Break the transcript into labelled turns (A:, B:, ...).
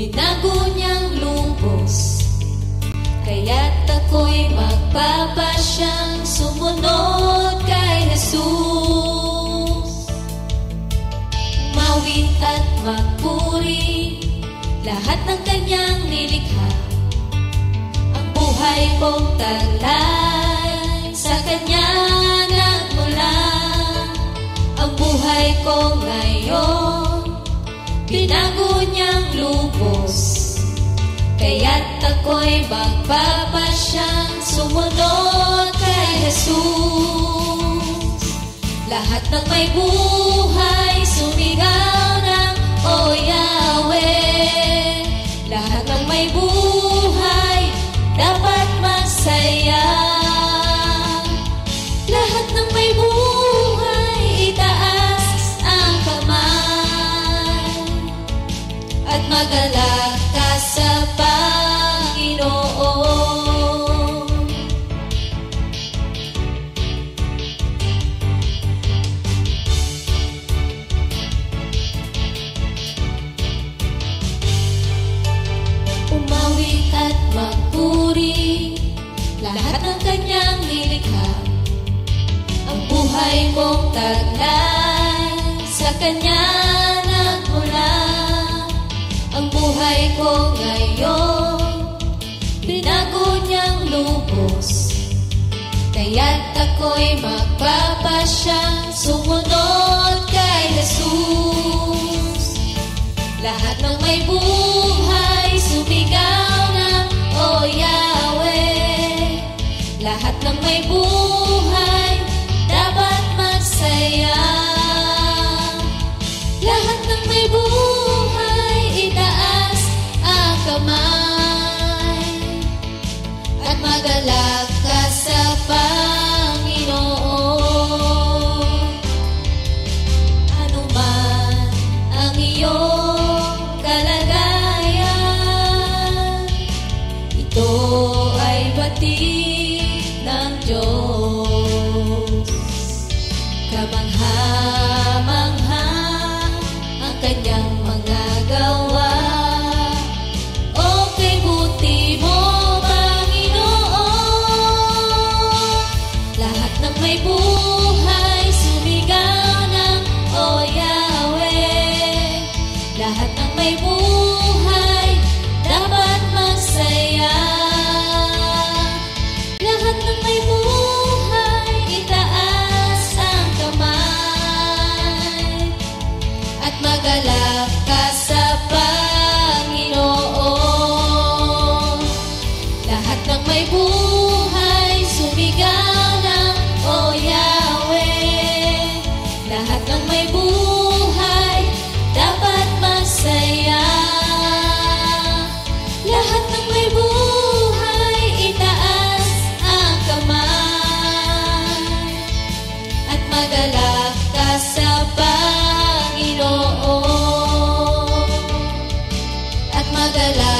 A: binago niyang lubos. Kaya't ako'y magpapasyang sumunod kay Jesus. Mawit at magpuri lahat ng kanyang nilikha. Ang buhay kong taglay sa kanya nagmula. Ang buhay ko ngayon binago niyang lubos. Kaya't ako'y magpapasyang sumunod kay Jesus. Lahat ng may buhay sumigaw ng O Yahweh. Lahat ng may buhay dapat masaya. Lahat ng may buhay itaas ang kamay at magalak ka sa Panginoon. Umawit at magpuri lahat ng kanyang nilikha. Ang buhay kong taglay sa kanya nagmula. Ang buhay ko ngayon binago niyang lubos. Kaya't ako'y magpapasyang sumunod kay Jesus. Lahat ng may buhay sumigaw ng O Yahweh. Lahat ng may buhay dapat magsaya. Lahat ng may buhay itaas ang kamay at magalak ka sa Panginoon. Ano man ang iyong kalagayan, ito ay batid ng Diyos. Kamangha-mangha ang kanyang mga gawa. Okay, buti mo, Panginoon. Lahat ng may buhay sumigaw ng O Yahweh. Lahat ng may buhay dapat masaya. Lahat ng may buhay itaas ang kamay at magalak ka sa Panginoon. Lahat ng may buhay sumigaw ng O Yahweh. Lahat ng may buhay dapat masaya. Lahat ng may buhay itaas ang kamay at magalak ka sa Panginoon. At magalak